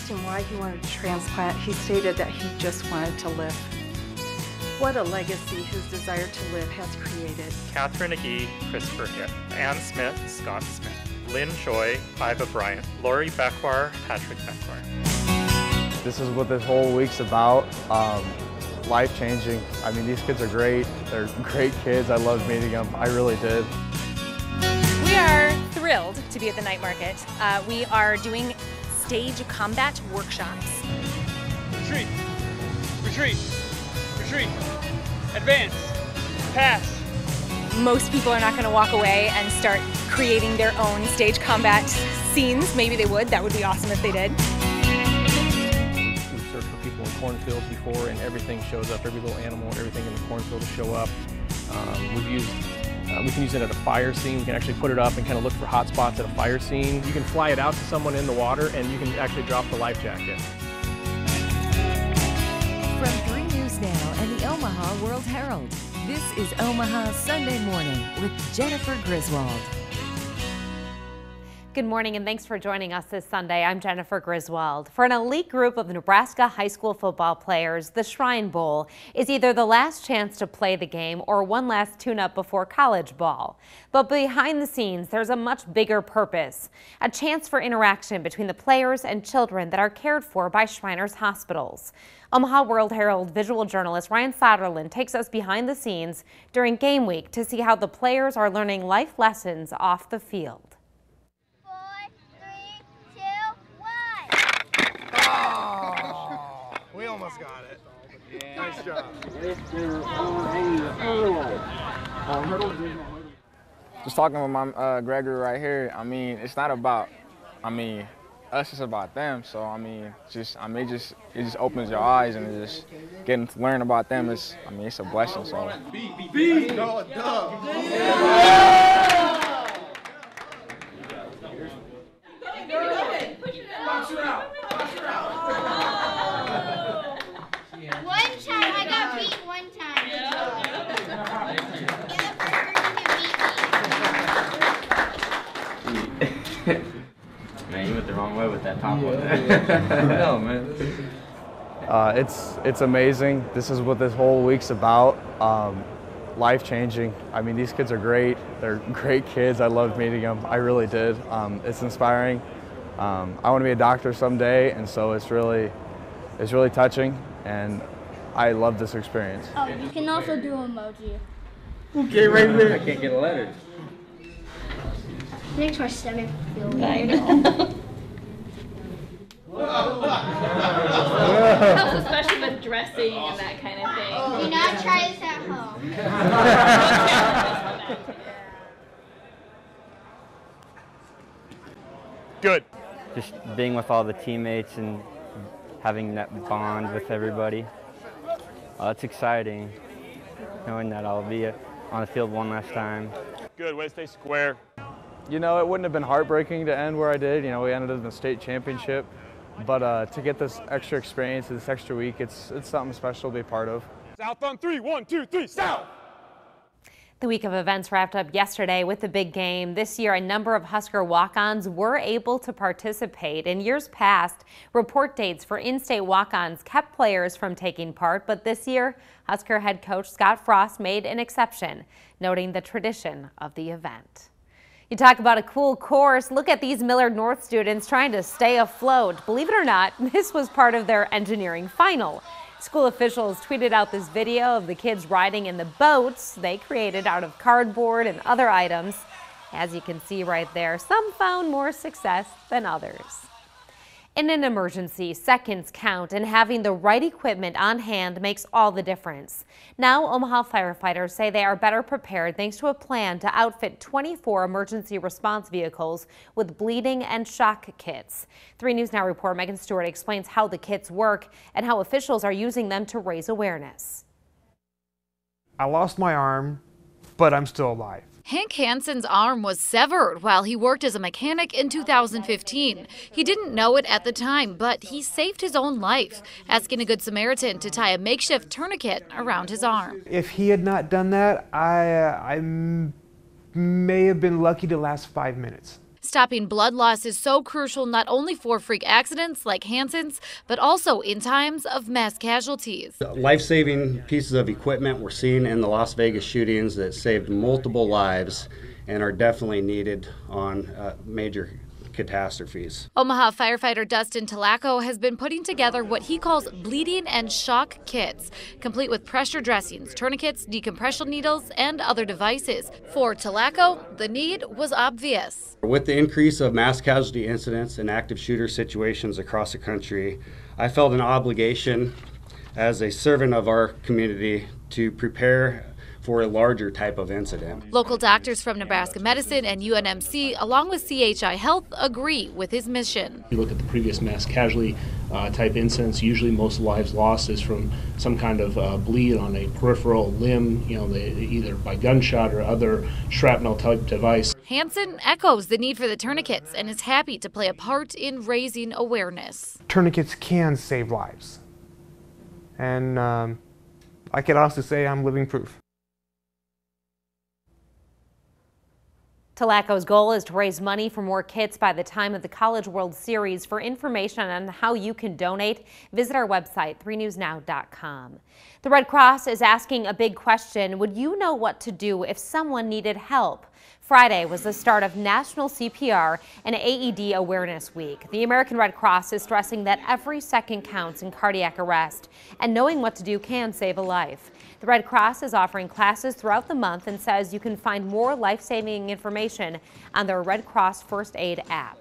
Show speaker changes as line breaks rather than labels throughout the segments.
asked him why he wanted to transplant, he stated that he just wanted to live. What a legacy his desire to live has created.
Catherine Agee, Christopher Hitt, Ann Smith, Scott Smith, Lynn Choi, Iva Bryant, Lori Beckwar, Patrick Beckwar.
This is what this whole week's about. Life-changing. I mean, these kids are great. They're great kids. I loved meeting them. I really did.
We are thrilled to be at the night market. We are doing stage combat workshops.
Retreat, retreat, retreat, advance, pass.
Most people are not going to walk away and start creating their own stage combat scenes. Maybe they would. That would be awesome if they did.
We've searched for people in cornfields before, and everything shows up. Every little animal, everything in the cornfield will show up. We can use it at a fire scene. We can actually put it up and kind of look for hot spots at a fire scene. You can fly it out to someone in the water, and you can actually drop the life jacket.
From 3 News Now and the Omaha World-Herald, this is Omaha Sunday Morning with Jennifer Griswold.
Good morning and thanks for joining us this Sunday. I'm Jennifer Griswold. For an elite group of Nebraska high school football players, the Shrine Bowl is either the last chance to play the game or one last tune-up before college ball. But behind the scenes, there's a much bigger purpose, a chance for interaction between the players and children that are cared for by Shriners hospitals. Omaha World-Herald visual journalist Ryan Soderlund takes us behind the scenes during game week to see how the players are learning life lessons off the field.
We almost got it. Yeah. Nice job.
Just talking with my Gregory right here, I mean, it's not about, us, it's about them. So, it just opens your eyes, and it just getting to learn about them is, it's a blessing. So.
B. No, duh. Yeah. Box her out. Box her out.
One time, I got beat one time.
Man, you went the wrong way with that top one.
No, man.
It's amazing. This is what this whole week's about. Life-changing. I mean, these kids are great. They're great kids. I loved meeting them. I really did. It's inspiring. I want to be a doctor someday, and so it's really touching, and I love this experience.
Oh, you can also do emoji.
Okay, right there. I can't get a letter.
Makes my stomach feel good.
I know. Helps especially with dressing and that kind of thing.
Do not try this at home.
Good.
Just being with all the teammates and having that bond with everybody. It's exciting, knowing that I'll be on the field one last time.
Good, way to stay square.
You know, it wouldn't have been heartbreaking to end where I did. You know, we ended up in the state championship. But to get this extra experience, this extra week, it's something special to be a part of.
South on 3, 1, 2, 3, south!
The week of events wrapped up yesterday with the big game. This year, a number of Husker walk-ons were able to participate. In years past, report dates for in-state walk-ons kept players from taking part, but this year, Husker head coach Scott Frost made an exception, noting the tradition of the event. You talk about a cool course. Look at these Millard North students trying to stay afloat. Believe it or not, this was part of their engineering final. School officials tweeted out this video of the kids riding in the boats they created out of cardboard and other items. As you can see right there, some found more success than others. In an emergency, seconds count, and having the right equipment on hand makes all the difference. Now, Omaha firefighters say they are better prepared thanks to a plan to outfit 24 emergency response vehicles with bleeding and shock kits. 3 News Now reporter Megan Stewart explains how the kits work and how officials are using them to raise awareness.
I lost my arm, but I'm still alive.
Hank Hansen's arm was severed while he worked as a mechanic in 2015. He didn't know it at the time, but he saved his own life, asking a Good Samaritan to tie a makeshift tourniquet around his arm.
If he had not done that, I may have been lucky to last 5 minutes.
Stopping blood loss is so crucial not only for freak accidents like Hansen's, but also in times of mass casualties.
Life-saving pieces of equipment were seen in the Las Vegas shootings that saved multiple lives and are definitely needed on major catastrophes.
Omaha firefighter Dustin Talaco has been putting together what he calls bleeding and shock kits, complete with pressure dressings, tourniquets, decompression needles, and other devices. For Talaco, the need was obvious.
With the increase of mass casualty incidents and active shooter situations across the country, I felt an obligation as a servant of our community to prepare for a larger type of incident.
Local doctors from Nebraska Medicine and UNMC, along with CHI Health, agree with his mission.
If you look at the previous mass casualty type incidents, usually most lives lost is from some kind of bleed on a peripheral limb, either by gunshot or other shrapnel type device.
Hansen echoes the need for the tourniquets and is happy to play a part in raising awareness.
Tourniquets can save lives. And I can also say I'm living proof.
Talaco's goal is to raise money for more kits by the time of the College World Series. For information on how you can donate, visit our website, 3newsnow.com. The Red Cross is asking a big question. Would you know what to do if someone needed help? Friday was the start of National CPR and AED Awareness Week. The American Red Cross is stressing that every second counts in cardiac arrest, and knowing what to do can save a life. The Red Cross is offering classes throughout the month and says you can find more life-saving information on their Red Cross First Aid app.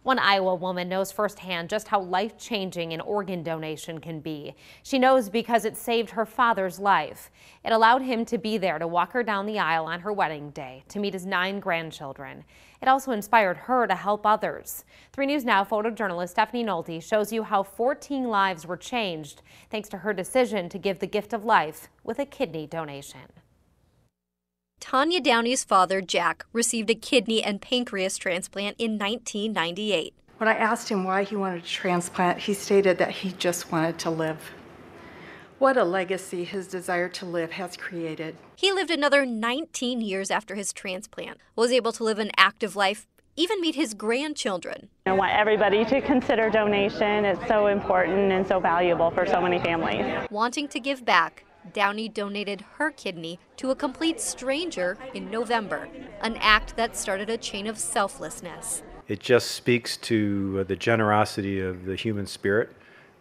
One Iowa woman knows firsthand just how life-changing an organ donation can be. She knows because it saved her father's life. It allowed him to be there to walk her down the aisle on her wedding day, to meet his 9 grandchildren. It also inspired her to help others. 3 News Now photojournalist Stephanie Nolte shows you how 14 lives were changed thanks to her decision to give the gift of life with a kidney donation.
Tanya Downey's father, Jack, received a kidney and pancreas transplant in 1998.
When I asked him why he wanted a transplant, he stated that he just wanted to live. What a legacy his desire to live has created.
He lived another 19 years after his transplant, was able to live an active life, even meet his grandchildren.
I want everybody to consider donation. It's so important and so valuable for so many families.
Wanting to give back, Downey donated her kidney to a complete stranger in November, an act that started a chain of selflessness.
It just speaks to the generosity of the human spirit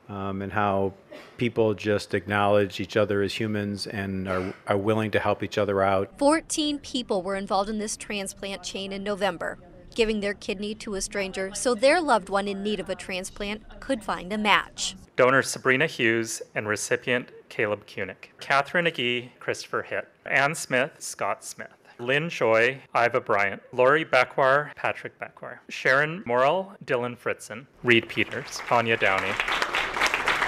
and how people just acknowledge each other as humans and are willing to help each other out.
14 people were involved in this transplant chain in November, giving their kidney to a stranger so their loved one in need of a transplant could find a match.
Donors Sabrina Hughes and recipient Caleb Kunick. Catherine Agee, Christopher Hitt. Ann Smith, Scott Smith. Lynn Choi, Iva Bryant. Lori Beckwar, Patrick Beckwar. Sharon Morrill, Dylan Fritzen. Reed Peters, Tanya Downey.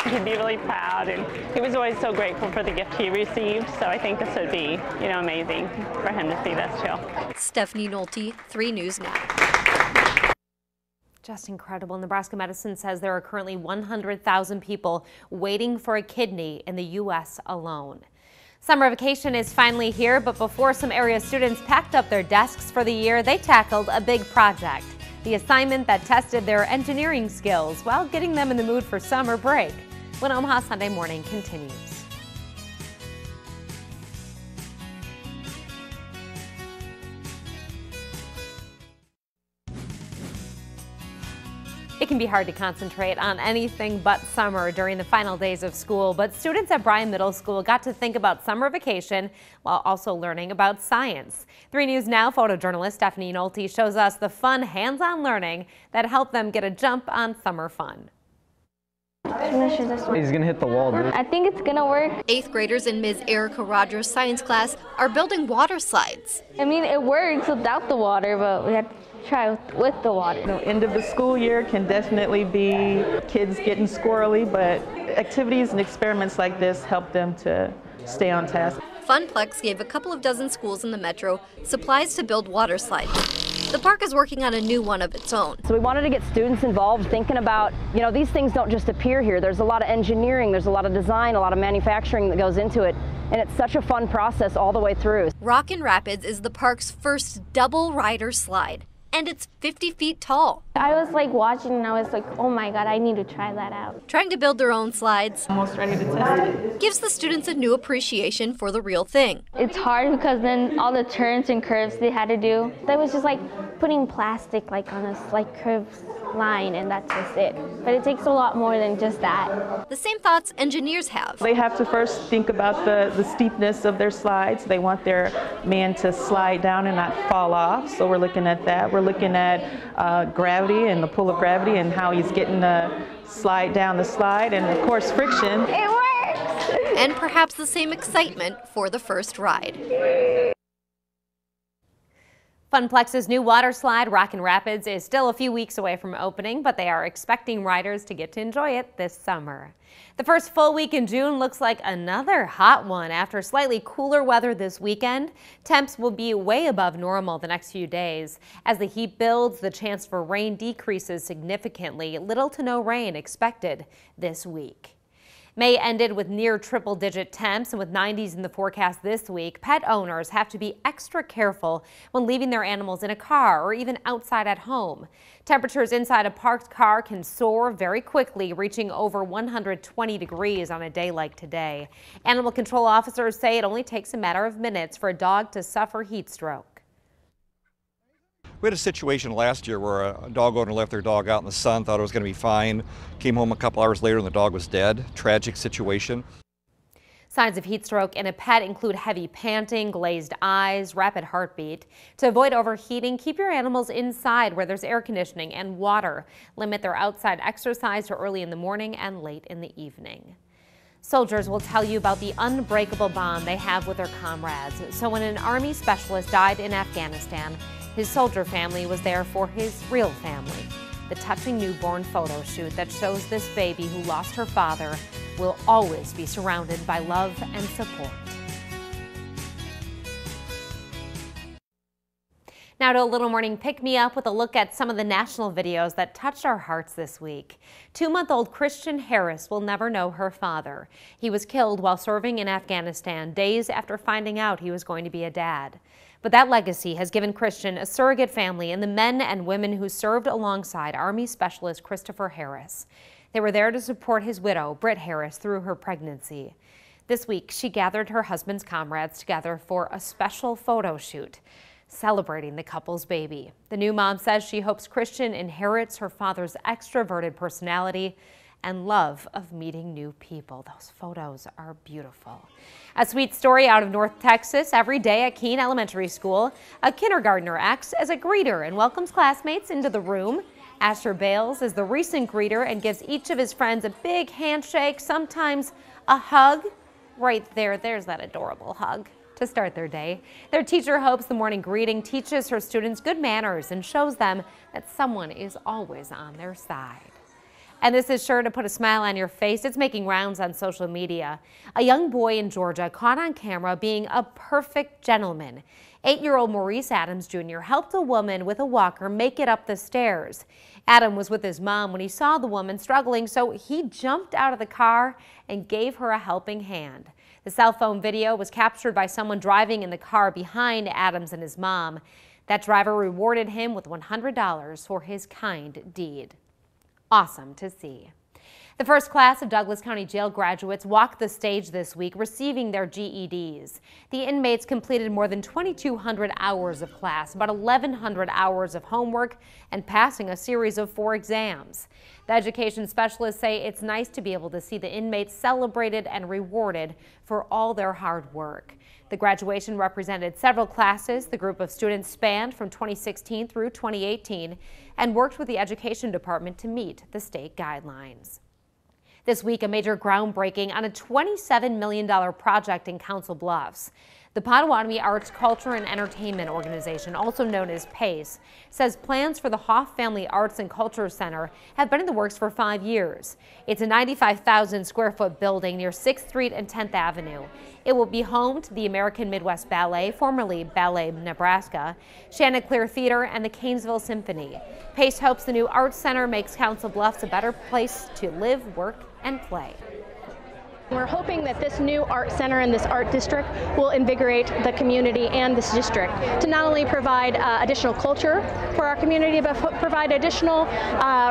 He'd be really proud, and he was always so grateful for the gift he received, so I think this would be, amazing for him to see this too.
Stephanie Nolte, 3 News Now.
Just incredible. Nebraska Medicine says there are currently 100,000 people waiting for a kidney in the U.S. alone. Summer vacation is finally here, but before some area students packed up their desks for the year, they tackled a big project. The assignment that tested their engineering skills while getting them in the mood for summer break. When Omaha Sunday Morning continues. It can be hard to concentrate on anything but summer during the final days of school, but students at Bryan Middle School got to think about summer vacation while also learning about science. 3 News Now photojournalist Stephanie Nolte shows us the fun hands-on learning that helped them get a jump on summer fun.
He's gonna hit the wall, dude.
I think it's gonna work. 8th graders in Ms. Erica Rogers' science class are building water slides.
I mean, it works without the water, but we have to try with the water.
End of the school year can definitely be kids getting squirrely, but activities and experiments like this help them to stay on task.
Funplex gave a couple of dozen schools in the metro supplies to build water slides. The park is working on a new one of its own.
So we wanted to get students involved thinking about, these things don't just appear here. There's a lot of engineering, there's a lot of design, a lot of manufacturing that goes into it. And it's such a fun process all the way through.
Rockin' Rapids is the park's first double rider slide. and it's 50 feet tall.
I was like watching and I was like, oh my God, I need to try that out.
Trying to build their own slides.
Almost ready to test it.
Gives the students a new appreciation for the real thing.
It's hard because then all the turns and curves they had to do, that was just like putting plastic like on a like curved line and that's just it. But it takes a lot more than just that.
The same thoughts engineers have.
They have to first think about the steepness of their slides. They want their man to slide down and not fall off. So we're looking at that. We're looking at gravity and the pull of gravity and how he's getting the slide down the slide and of course friction.
It works!
And perhaps the same excitement for the first ride.
Funplex's new water slide, Rockin' Rapids, is still a few weeks away from opening, but they are expecting riders to get to enjoy it this summer. The first full week in June looks like another hot one. After slightly cooler weather this weekend, temps will be way above normal the next few days. As the heat builds, the chance for rain decreases significantly. Little to no rain expected this week. May ended with near triple-digit temps, and with 90s in the forecast this week, pet owners have to be extra careful when leaving their animals in a car or even outside at home. Temperatures inside a parked car can soar very quickly, reaching over 120 degrees on a day like today. Animal control officers say it only takes a matter of minutes for a dog to suffer heat stroke.
We had a situation last year where a dog owner left their dog out in the sun, thought it was going to be fine, came home a couple hours later and the dog was dead. Tragic situation.
Signs of heat stroke in a pet include heavy panting, glazed eyes, rapid heartbeat. To avoid overheating, keep your animals inside where there's air conditioning and water. Limit their outside exercise to early in the morning and late in the evening. Soldiers will tell you about the unbreakable bond they have with their comrades. So when an Army specialist died in Afghanistan, his soldier family was there for his real family. The touching newborn photo shoot that shows this baby who lost her father will always be surrounded by love and support. Now to a Little Morning Pick-Me-Up with a look at some of the national videos that touched our hearts this week. 2-month-old Christian Harris will never know her father. He was killed while serving in Afghanistan days after finding out he was going to be a dad. But that legacy has given Christian a surrogate family in the men and women who served alongside Army Specialist Christopher Harris. They were there to support his widow, Britt Harris, through her pregnancy. This week, she gathered her husband's comrades together for a special photo shoot, celebrating the couple's baby. The new mom says she hopes Christian inherits her father's extroverted personality and love of meeting new people. Those photos are beautiful. A sweet story out of North Texas. Every day at Keene Elementary School, a kindergartner acts as a greeter and welcomes classmates into the room. Asher Bales is the recent greeter and gives each of his friends a big handshake, sometimes a hug. Right there, there's that adorable hug to start their day. Their teacher hopes the morning greeting teaches her students good manners and shows them that someone is always on their side. And this is sure to put a smile on your face. It's making rounds on social media. A young boy in Georgia caught on camera being a perfect gentleman. 8-year-old Maurice Adams Jr. helped a woman with a walker make it up the stairs. Adam was with his mom when he saw the woman struggling, so he jumped out of the car and gave her a helping hand. The cell phone video was captured by someone driving in the car behind Adams and his mom. That driver rewarded him with $100 for his kind deed. Awesome to see. The first class of Douglas County Jail graduates walked the stage this week, receiving their GEDs. The inmates completed more than 2,200 hours of class, about 1,100 hours of homework, and passing a series of 4 exams. The education specialists say it's nice to be able to see the inmates celebrated and rewarded for all their hard work. The graduation represented several classes. The group of students spanned from 2016 through 2018 and worked with the education department to meet the state guidelines. This week, a major groundbreaking on a $27 million project in Council Bluffs. The Potawatomi Arts, Culture, and Entertainment Organization, also known as PACE, says plans for the Hoff Family Arts and Culture Center have been in the works for 5 years. It's a 95,000 square foot building near 6th Street and 10th Avenue. It will be home to the American Midwest Ballet, formerly Ballet Nebraska, Chanticleer Theater, and the Canesville Symphony. PACE hopes the new Arts Center makes Council Bluffs a better place to live, work, and play.
We're hoping that this new art center and this art district will invigorate the community and this district to not only provide additional culture for our community, but provide additional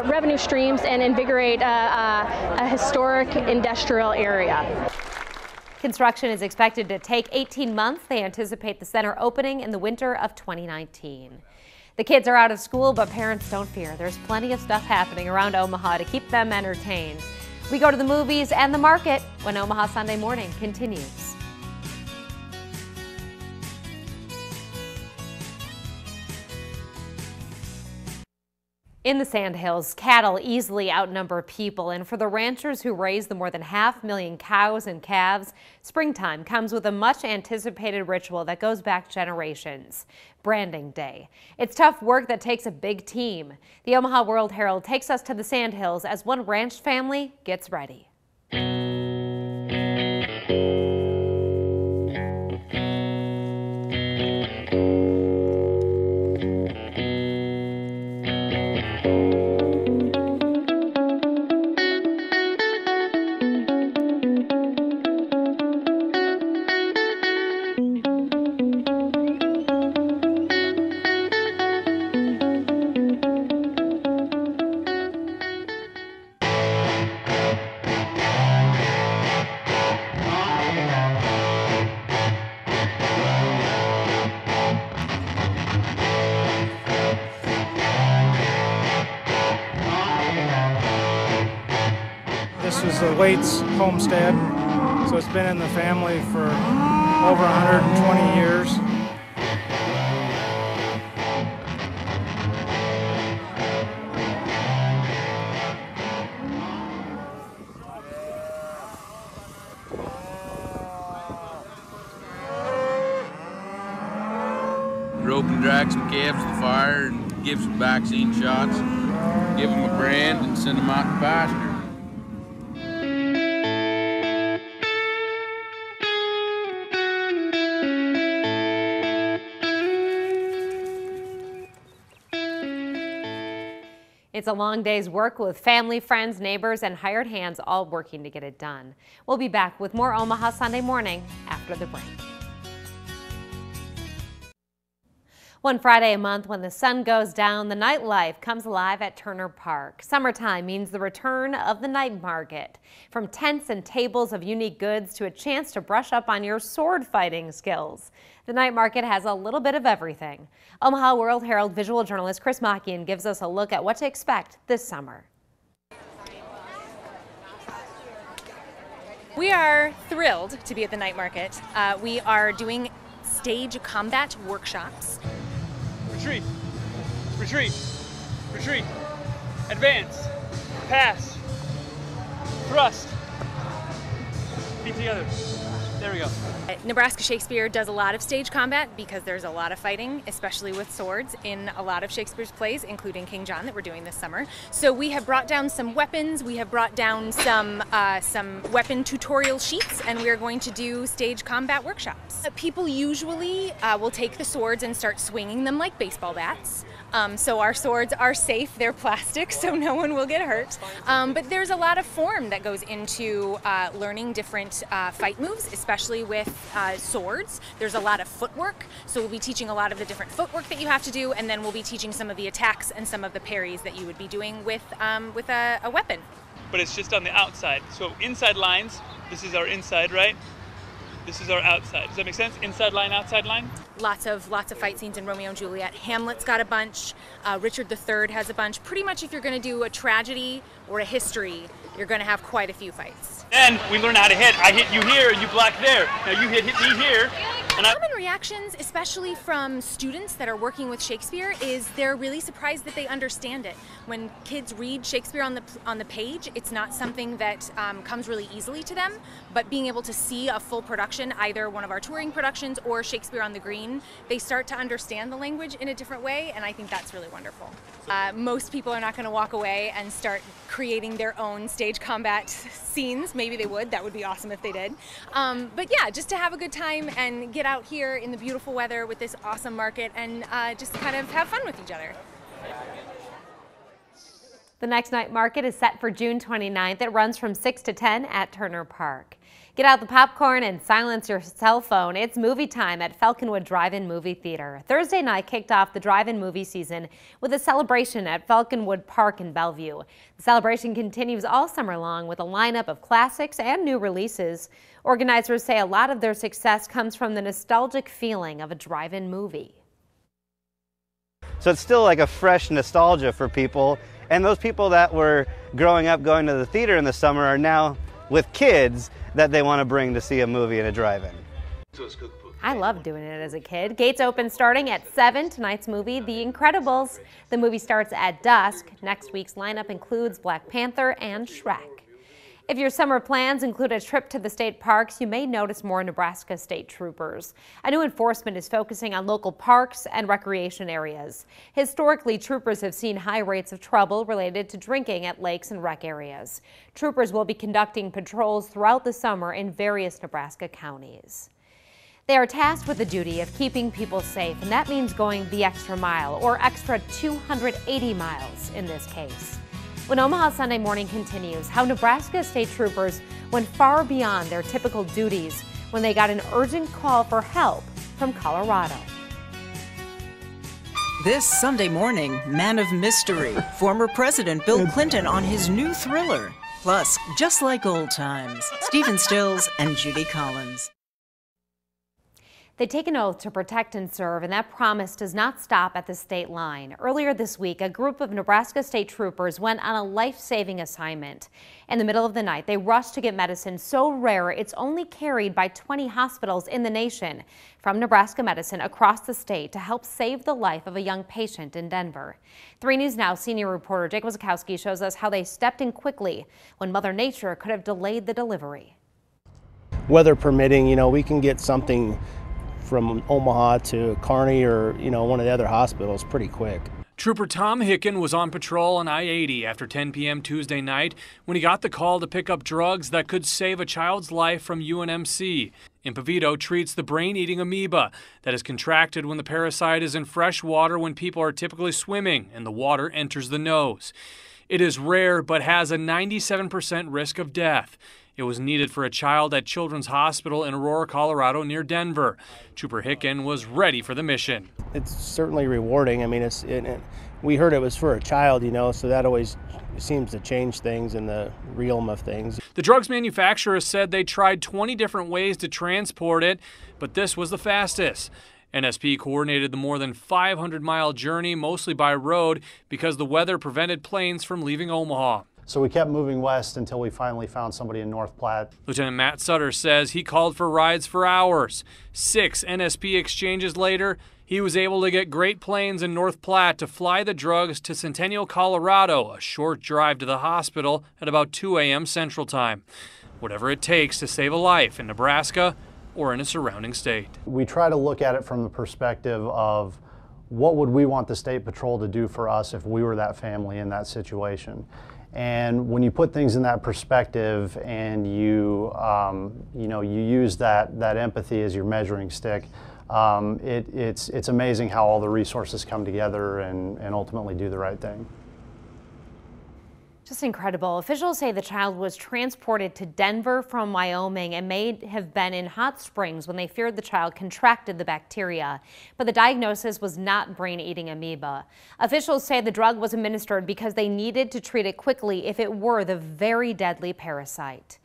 revenue streams and invigorate a historic industrial area.
Construction is expected to take 18 months. They anticipate the center opening in the winter of 2019. The kids are out of school, but parents don't fear. There's plenty of stuff happening around Omaha to keep them entertained. We go to the movies and the market when Omaha Sunday Morning continues. In the Sandhills, cattle easily outnumber people, and for the ranchers who raise the more than 500,000 cows and calves, springtime comes with a much-anticipated ritual that goes back generations: branding day. It's tough work that takes a big team. The Omaha World-Herald takes us to the Sandhills as one ranch family gets ready.
This was the Waits homestead, so it's been in the family for over 120 years.
Rope and drag some calves to the fire and give some vaccine shots, give them a brand and send them out to pasture.
It's a long day's work with family, friends, neighbors, and hired hands all working to get it done. We'll be back with more Omaha Sunday Morning after the break. One Friday a month when the sun goes down, the nightlife comes alive at Turner Park. Summertime means the return of the night market. From tents and tables of unique goods to a chance to brush up on your sword fighting skills. The night market has a little bit of everything. Omaha World-Herald visual journalist Chris Makian gives us a look at what to expect this summer.
We are thrilled to be at the night market. We are doing stage combat workshops.
Retreat, retreat, retreat, advance, pass, thrust, feet together. There we go.
Nebraska Shakespeare does a lot of stage combat because there's a lot of fighting, especially with swords, in a lot of Shakespeare's plays, including King John that we're doing this summer. So we have brought down some weapons, we have brought down some weapon tutorial sheets, and we are going to do stage combat workshops. People usually will take the swords and start swinging them like baseball bats. So our swords are safe, they're plastic, so no one will get hurt. But there's a lot of form that goes into learning different fight moves, especially with swords. There's a lot of footwork, so we'll be teaching a lot of the different footwork that you have to do, and then we'll be teaching some of the attacks and some of the parries that you would be doing with a weapon.
But it's just on the outside. So inside lines, this is our inside, right? This is our outside. Does that make sense? Inside line, outside line?
Lots of fight scenes in Romeo and Juliet. Hamlet's got a bunch. Richard III has a bunch. Pretty much if you're going to do a tragedy or a history, you're going to have quite a few fights.
Then we learn how to hit. I hit you here, you block there. Now you hit me here.
Common reactions, especially from students that are working with Shakespeare, is they're really surprised that they understand it. When kids read Shakespeare on the page, it's not something that comes really easily to them, but being able to see a full production, either one of our touring productions or Shakespeare on the Green, they start to understand the language in a different way, and I think that's really wonderful. Most people are not going to walk away and start creating their own stage combat scenes. Maybe they would. That would be awesome if they did. But yeah, just to have a good time and get out here in the beautiful weather with this awesome market and just kind of have fun with each other.
The next night market is set for June 29th. It runs from 6 to 10 at Turner Park. Get out the popcorn and silence your cell phone. It's movie time at Falconwood Drive-In Movie Theater. Thursday night kicked off the drive-in movie season with a celebration at Falconwood Park in Bellevue. The celebration continues all summer long with a lineup of classics and new releases. Organizers say a lot of their success comes from the nostalgic feeling of a drive-in movie.
So it's still like a fresh nostalgia for people, and those people that were growing up going to the theater in the summer are now with kids that they want to bring to see a movie in a drive-in.
I loved doing it as a kid. Gates open starting at 7. Tonight's movie, The Incredibles. The movie starts at dusk. Next week's lineup includes Black Panther and Shrek. If your summer plans include a trip to the state parks, you may notice more Nebraska state troopers. A new enforcement is focusing on local parks and recreation areas. Historically, troopers have seen high rates of trouble related to drinking at lakes and rec areas. Troopers will be conducting patrols throughout the summer in various Nebraska counties. They are tasked with the duty of keeping people safe, and that means going the extra mile, or extra 280 miles in this case. When Omaha Sunday Morning continues, how Nebraska state troopers went far beyond their typical duties when they got an urgent call for help from Colorado.
This Sunday morning, Man of Mystery, former President Bill Clinton on his new thriller. Plus, just like old times, Stephen Stills and Judy Collins.
They take an oath to protect and serve, and that promise does not stop at the state line. Earlier this week, a group of Nebraska state troopers went on a life-saving assignment. In the middle of the night, they rushed to get medicine so rare it's only carried by 20 hospitals in the nation from Nebraska Medicine across the state to help save the life of a young patient in Denver. 3 News Now senior reporter Jake Wazakowski shows us how they stepped in quickly when Mother Nature could have delayed the delivery.
Weather permitting, we can get something from Omaha to Kearney or, one of the other hospitals pretty quick.
Trooper Tom Hicken was on patrol on I-80 after 10 p.m. Tuesday night when he got the call to pick up drugs that could save a child's life from UNMC. Impavito treats the brain-eating amoeba that is contracted when the parasite is in fresh water when people are typically swimming and the water enters the nose. It is rare but has a 97% risk of death. It was needed for a child at Children's Hospital in Aurora, Colorado, near Denver. Trooper Hicken was ready for the mission.
It's certainly rewarding. We heard it was for a child, so that always seems to change things in the realm of things.
The drugs manufacturer said they tried 20 different ways to transport it, but this was the fastest. NSP coordinated the more than 500-mile journey, mostly by road, because the weather prevented planes from leaving Omaha.
So we kept moving west until we finally found somebody in North Platte.
Lieutenant Matt Sutter says he called for rides for hours. 6 NSP exchanges later, he was able to get Great Plains in North Platte to fly the drugs to Centennial, Colorado, a short drive to the hospital at about 2 a.m. Central Time. Whatever it takes to save a life in Nebraska or in a surrounding state.
We try to look at it from the perspective of what would we want the State Patrol to do for us if we were that family in that situation. And when you put things in that perspective and you use that empathy as your measuring stick, it's amazing how all the resources come together and ultimately do the right thing.
Just incredible. Officials say the child was transported to Denver from Wyoming and may have been in hot springs when they feared the child contracted the bacteria. But the diagnosis was not brain-eating amoeba. Officials say the drug was administered because they needed to treat it quickly if it were the very deadly parasite.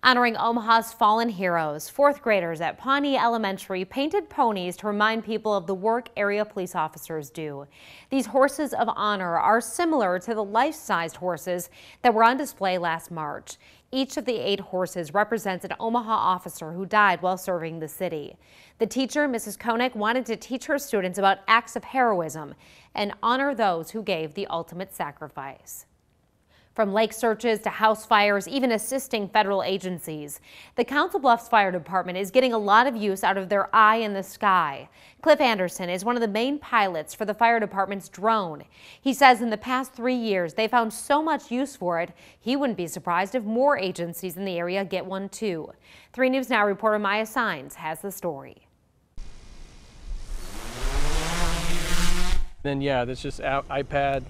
Honoring Omaha's fallen heroes, 4th graders at Pawnee Elementary painted ponies to remind people of the work area police officers do. These horses of honor are similar to the life-sized horses that were on display last March. Each of the 8 horses represents an Omaha officer who died while serving the city. The teacher, Mrs. Koenig, wanted to teach her students about acts of heroism and honor those who gave the ultimate sacrifice. From lake searches to house fires, even assisting federal agencies, the Council Bluffs Fire Department is getting a lot of use out of their eye in the sky. Cliff Anderson is one of the main pilots for the fire department's drone. He says in the past 3 years, they found so much use for it, he wouldn't be surprised if more agencies in the area get one too. 3 News Now reporter Maya Sines has the story.
Then yeah, that's just iPad,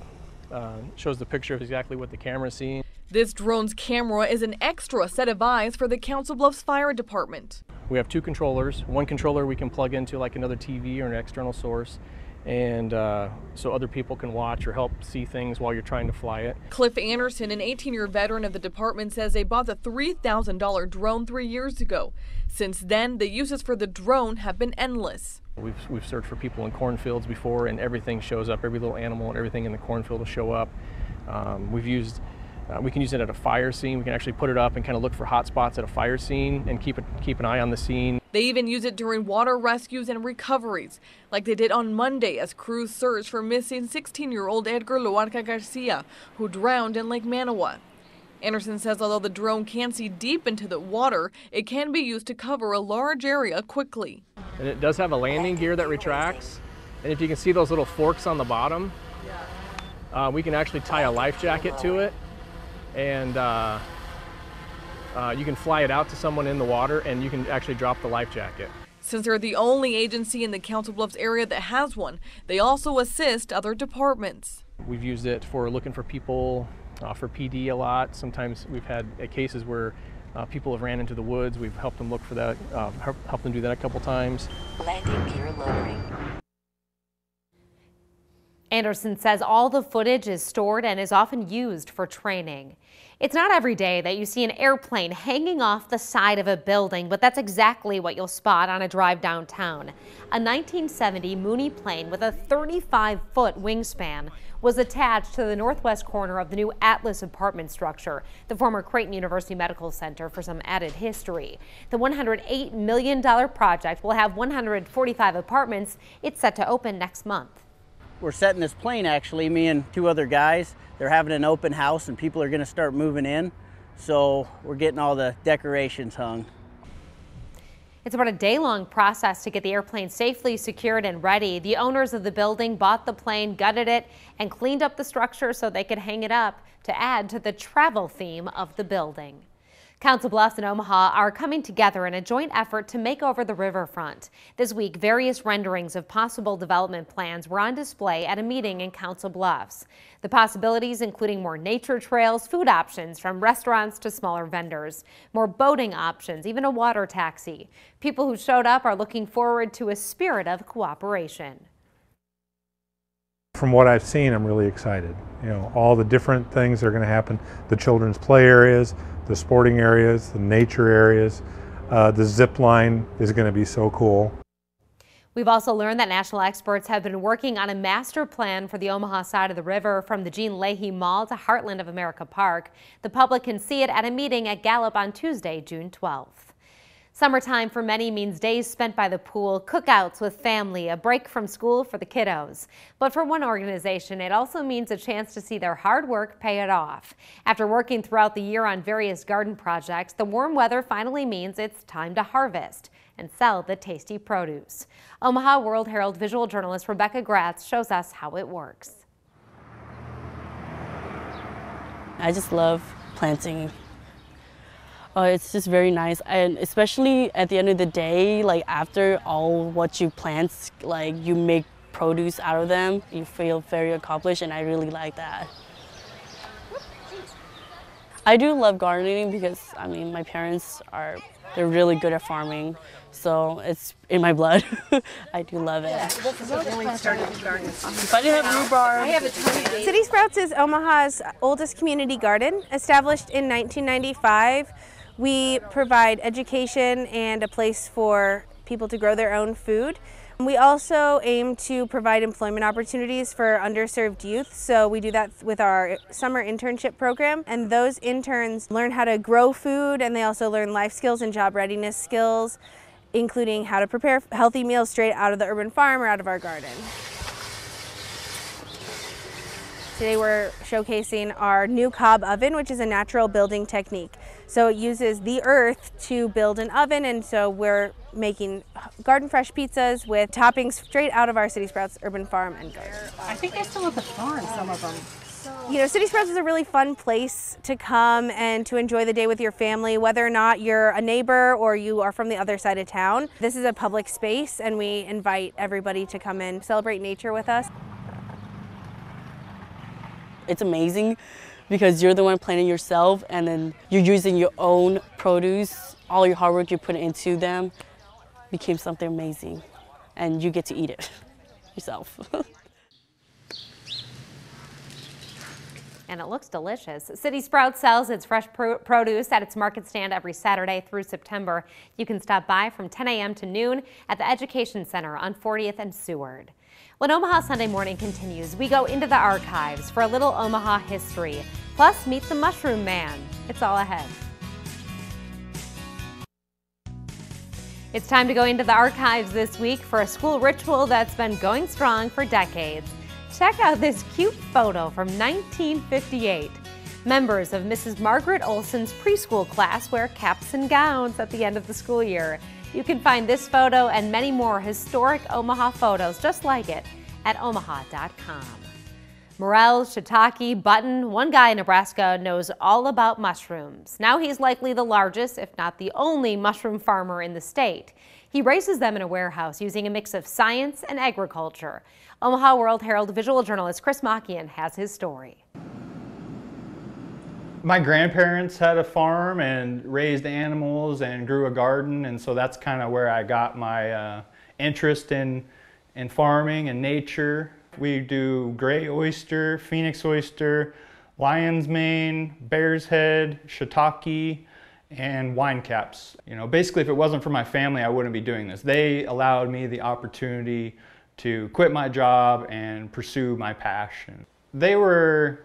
shows the picture of exactly what the camera's seeing.
This drone's camera is an extra set of eyes for the Council Bluffs Fire Department.
We have 2 controllers. One controller we can plug into like another TV or an external source, and so other people can watch or help see things while you're trying to fly it.
Cliff Anderson, an 18-year veteran of the department, says they bought the $3,000 drone 3 years ago. Since then, the uses for the drone have been endless.
We've searched for people in cornfields before, and everything shows up. Every little animal and everything in the cornfield will show up. We can use it at a fire scene. We can actually put it up and kind of look for hot spots at a fire scene and keep an eye on the scene.
They even use it during water rescues and recoveries, like they did on Monday as crews searched for missing 16-year-old Edgar Luarca Garcia, who drowned in Lake Manawa. Anderson says although the drone can't see deep into the water, it can be used to cover a large area quickly.
And it does have a landing gear that retracts. And if you can see those little forks on the bottom, we can actually tie a life jacket to it. And you can fly it out to someone in the water, and you can actually drop the life jacket.
Since they're the only agency in the Council Bluffs area that has one, they also assist other departments.
We've used it for looking for people, for PD a lot. Sometimes we've had cases where people have ran into the woods. We've helped them look for that, helped them do that a couple times.
Landing gear lowering.
Anderson says all the footage is stored and is often used for training. It's not every day that you see an airplane hanging off the side of a building, but that's exactly what you'll spot on a drive downtown. A 1970 Mooney plane with a 35-foot wingspan was attached to the northwest corner of the new Atlas apartment structure, the former Creighton University Medical Center, for some added history. The $108 million project will have 145 apartments. It's set to open next month.
We're setting this plane, actually, me and 2 other guys. They're having an open house and people are going to start moving in. So we're getting all the decorations hung.
It's about a day-long process to get the airplane safely secured and ready. The owners of the building bought the plane, gutted it, and cleaned up the structure so they could hang it up to add to the travel theme of the building. Council Bluffs and Omaha are coming together in a joint effort to make over the riverfront. This week, various renderings of possible development plans were on display at a meeting in Council Bluffs. The possibilities including more nature trails, food options from restaurants to smaller vendors, more boating options, even a water taxi. People who showed up are looking forward to a spirit of cooperation.
From what I've seen, I'm really excited. You know, all the different things that are going to happen, the children's play areas, the sporting areas, the nature areas, the zip line is going to be so cool.
We've also learned that national experts have been working on a master plan for the Omaha side of the river from the Jean Leahy Mall to Heartland of America Park. The public can see it at a meeting at Gallup on Tuesday, June 12th. Summertime for many means days spent by the pool, cookouts with family, a break from school for the kiddos. But for one organization, it also means a chance to see their hard work pay it off. After working throughout the year on various garden projects, the warm weather finally means it's time to harvest and sell the tasty produce. Omaha World-Herald visual journalist Rebecca Gratz shows us how it works.
I just love planting. It's just very nice, and especially at the end of the day, like after all what you plant, like you make produce out of them, you feel very accomplished, and I really like that. I do love gardening because, I mean, my parents they're really good at farming, so it's in my blood. I do love it.
But I have rhubarb. City Sprouts is Omaha's oldest community garden, established in 1995. We provide education and a place for people to grow their own food. We also aim to provide employment opportunities for underserved youth, so we do that with our summer internship program, and those interns learn how to grow food, and they also learn life skills and job readiness skills, including how to prepare healthy meals straight out of the urban farm or out of our garden. Today we're showcasing our new cob oven, which is a natural building technique. So it uses the earth to build an oven, and so we're making garden fresh pizzas with toppings straight out of our City Sprouts urban farm and garden. I think they're still at the farm, some of them. You know, City Sprouts is a really fun place to come and to enjoy the day with your family, whether or not you're a neighbor or you are from the other side of town. This is a public space, and we invite everybody to come and celebrate nature with us.
It's amazing because you're the one planting yourself, and then you're using your own produce. All your hard work you put into them became something amazing, and you get to eat it yourself.
And it looks delicious. City Sprouts sells its fresh produce at its market stand every Saturday through September. You can stop by from 10 a.m. to noon at the Education Center on 40th and Seward. When Omaha Sunday Morning continues, we go into the archives for a little Omaha history. Plus, meet the Mushroom Man. It's all ahead. It's time to go into the archives this week for a school ritual that's been going strong for decades. Check out this cute photo from 1958. Members of Mrs. Margaret Olson's preschool class wear caps and gowns at the end of the school year. You can find this photo and many more historic Omaha photos just like it at omaha.com. Morel, shiitake, button, one guy in Nebraska knows all about mushrooms. Now he's likely the largest, if not the only, mushroom farmer in the state. He raises them in a warehouse using a mix of science and agriculture. Omaha World-Herald visual journalist Chris Makian has his story.
My grandparents had a farm and raised animals and grew a garden, and so that's kind of where I got my interest in farming and nature. We do gray oyster, phoenix oyster, lion's mane, bear's head, shiitake, and wine caps. You know, basically if it wasn't for my family, I wouldn't be doing this. They allowed me the opportunity to quit my job and pursue my passion. They were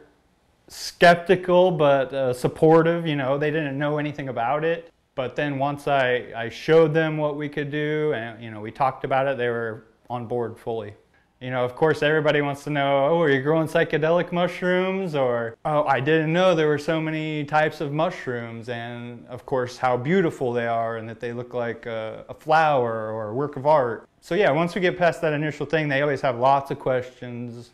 skeptical but supportive, you know, they didn't know anything about it. But then once I showed them what we could do and, you know, we talked about it, they were on board fully. You know, of course, everybody wants to know, oh, are you growing psychedelic mushrooms? Or, oh, I didn't know there were so many types of mushrooms. And, of course, how beautiful they are and that they look like a flower or a work of art. So, yeah, once we get past that initial thing, they always have lots of questions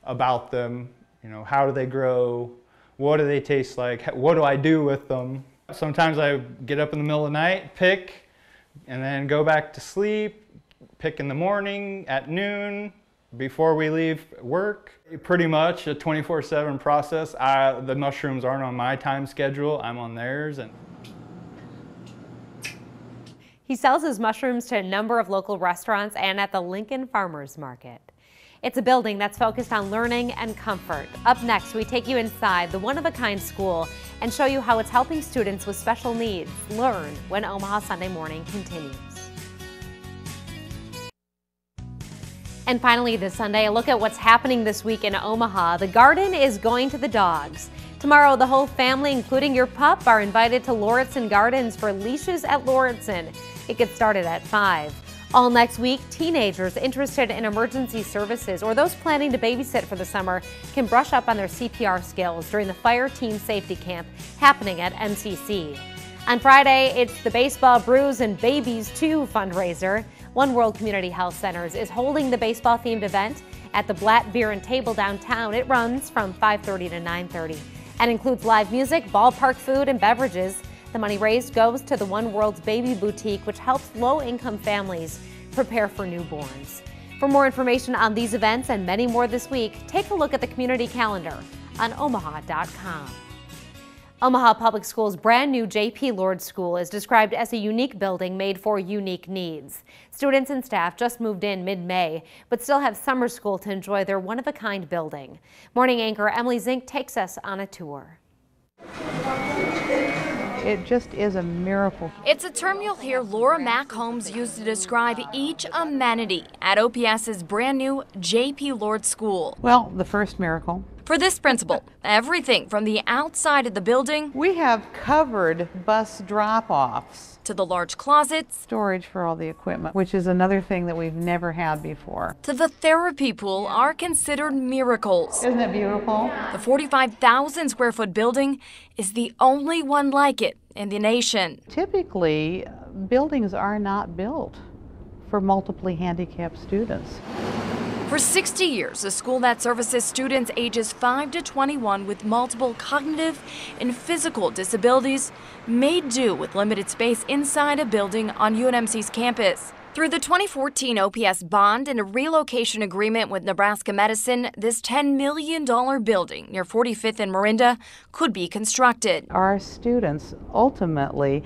about them. You know, how do they grow? What do they taste like? What do I do with them? Sometimes I get up in the middle of the night, pick, and then go back to sleep, pick in the morning, at noon, before we leave work. Pretty much a 24/7 process. The mushrooms aren't on my time schedule, I'm on theirs.
He sells his mushrooms to a number of local restaurants and at the Lincoln Farmers Market. It's a building that's focused on learning and comfort. Up next, we take you inside the one-of-a-kind school and show you how it's helping students with special needs learn when Omaha Sunday Morning continues. And finally this Sunday, a look at what's happening this week in Omaha. The Garden is going to the dogs. Tomorrow, the whole family, including your pup, are invited to Lauritsen Gardens for Leashes at Lauritsen. It gets started at 5. All next week, teenagers interested in emergency services or those planning to babysit for the summer can brush up on their CPR skills during the Fire Team Safety Camp happening at MCC. On Friday, it's the Baseball Brews and Babies Too fundraiser. One World Community Health Centers is holding the baseball-themed event at the Blatt Beer and Table downtown. It runs from 5:30 to 9:30 and includes live music, ballpark food, and beverages. The money raised goes to the One World's Baby Boutique, which helps low-income families prepare for newborns. For more information on these events and many more this week, take a look at the community calendar on omaha.com. Omaha Public Schools' brand new J.P. Lord School is described as a unique building made for unique needs. Students and staff just moved in mid-May, but still have summer school to enjoy their one-of-a-kind building. Morning anchor Emily Zink takes us on a tour.
It just is a miracle.
It's a term you'll hear Laura Mack Holmes use to describe each amenity at OPS's brand new J.P. Lord School.
Well, the first miracle.
For this principal, everything from the outside of the building.
We have covered bus drop-offs.
To the large closets.
Storage for all the equipment, which is another thing that we've never had before.
To the therapy pool are considered miracles.
Isn't it beautiful?
The 45,000 square foot building is the only one like it in the nation.
Typically, buildings are not built for multiply handicapped students.
For 60 years, a school that services students ages 5 to 21 with multiple cognitive and physical disabilities made do with limited space inside a building on UNMC's campus. Through the 2014 OPS bond and a relocation agreement with Nebraska Medicine, this $10 million building near 45th and Marinda could be constructed.
Our students ultimately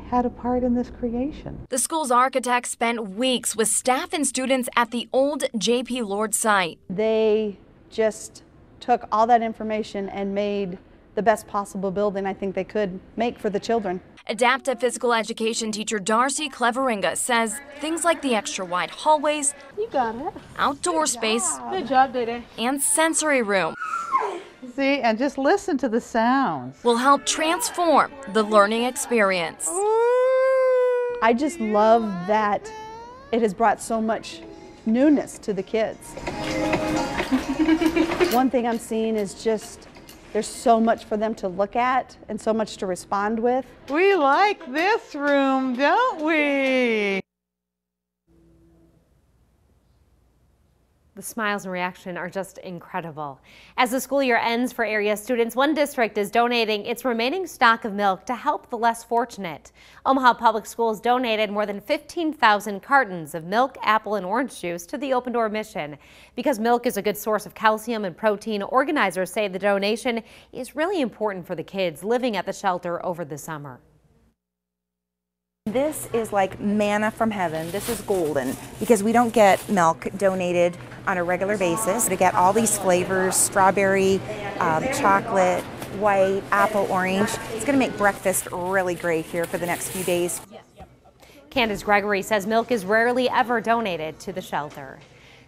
had a part in this creation.
The school's architects spent weeks with staff and students at the old J.P. Lord site.
They just took all that information and made the best possible building I think they could make for the children.
Adaptive physical education teacher Darcy Cleveringa says things like the extra wide hallways,
you got it,
outdoor space,
good job, Dede,
and sensory room.
See, and just listen to the sounds.
Will help transform the learning experience.
I just love that it has brought so much newness to the kids. One thing I'm seeing is just there's so much for them to look at and so much to respond with.
We like this room, don't we?
The smiles and reaction are just incredible. As the school year ends for area students, one district is donating its remaining stock of milk to help the less fortunate. Omaha Public Schools donated more than 15,000 cartons of milk, apple, and orange juice to the Open Door mission. Because milk is a good source of calcium and protein, organizers say the donation is really important for the kids living at the shelter over the summer.
This is like manna from heaven. This is golden because we don't get milk donated on a regular basis. To get all these flavors, strawberry, chocolate, white, apple, orange. It's going to make breakfast really great here for the next few days.
Candace Gregory says milk is rarely ever donated to the shelter.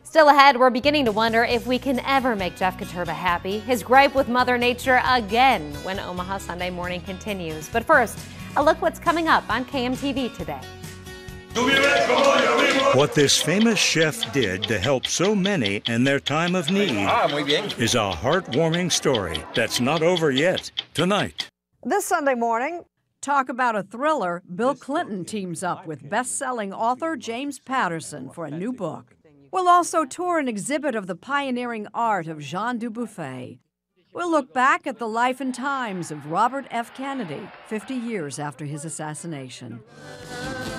Still ahead, we're beginning to wonder if we can ever make Jeff Katurba happy. His gripe with Mother Nature again when Omaha Sunday Morning continues. But first, a look what's coming up on KMTV today.
What this famous chef did to help so many in their time of need is a heartwarming story that's not over yet. Tonight.
This Sunday morning, talk about a thriller. Bill Clinton teams up with best-selling author James Patterson for a new book. We'll also tour an exhibit of the pioneering art of Jean Dubuffet. We'll look back at the life and times of Robert F. Kennedy 50 years after his assassination.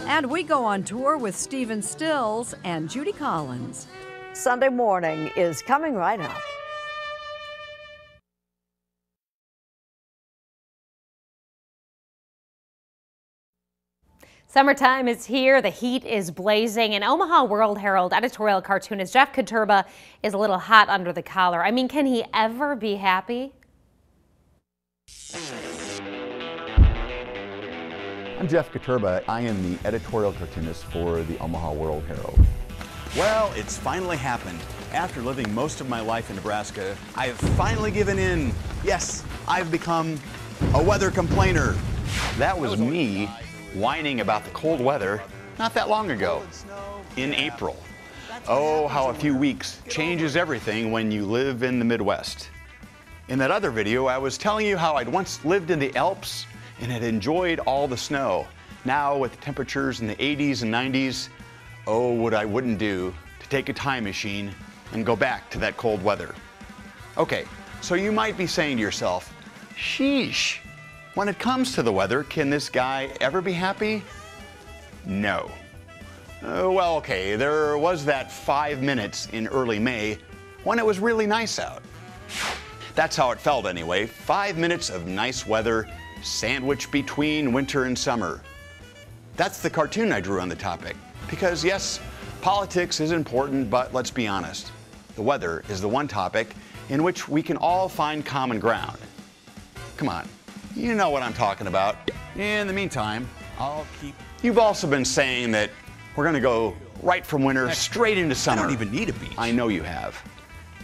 And we go on tour with Stephen Stills and Judy Collins. Sunday Morning is coming right up.
Summertime is here, the heat is blazing, and Omaha World-Herald editorial cartoonist Jeff Katurba is a little hot under the collar. I mean, can he ever be happy?
I'm Jeff Katurba. I am the editorial cartoonist for the Omaha World-Herald. Well, it's finally happened. After living most of my life in Nebraska, I have finally given in. Yes, I've become a weather complainer. That was me whining about the cold weather not that long ago, in April. Oh, how a few weeks changes everything when you live in the Midwest. In that other video, I was telling you how I'd once lived in the Alps and had enjoyed all the snow. Now, with temperatures in the 80s and 90s, oh, what I wouldn't do to take a time machine and go back to that cold weather. Okay, so you might be saying to yourself, sheesh, when it comes to the weather, can this guy ever be happy? No. Well, okay, there was that 5 minutes in early May when it was really nice out. That's how it felt anyway. 5 minutes of nice weather sandwiched between winter and summer. That's the cartoon I drew on the topic. Because yes, politics is important, but let's be honest. The weather is the one topic in which we can all find common ground. Come on. You know what I'm talking about. In the meantime, I'll keep... You've also been saying that we're going to go right from winter straight into summer. I don't even need a beach. I know you have.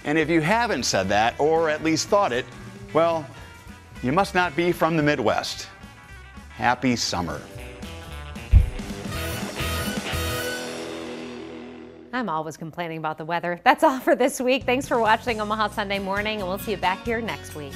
And if you haven't said that, or at least thought it, well, you must not be from the Midwest. Happy summer.
I'm always complaining about the weather. That's all for this week. Thanks for watching Omaha Sunday Morning, and we'll see you back here next week.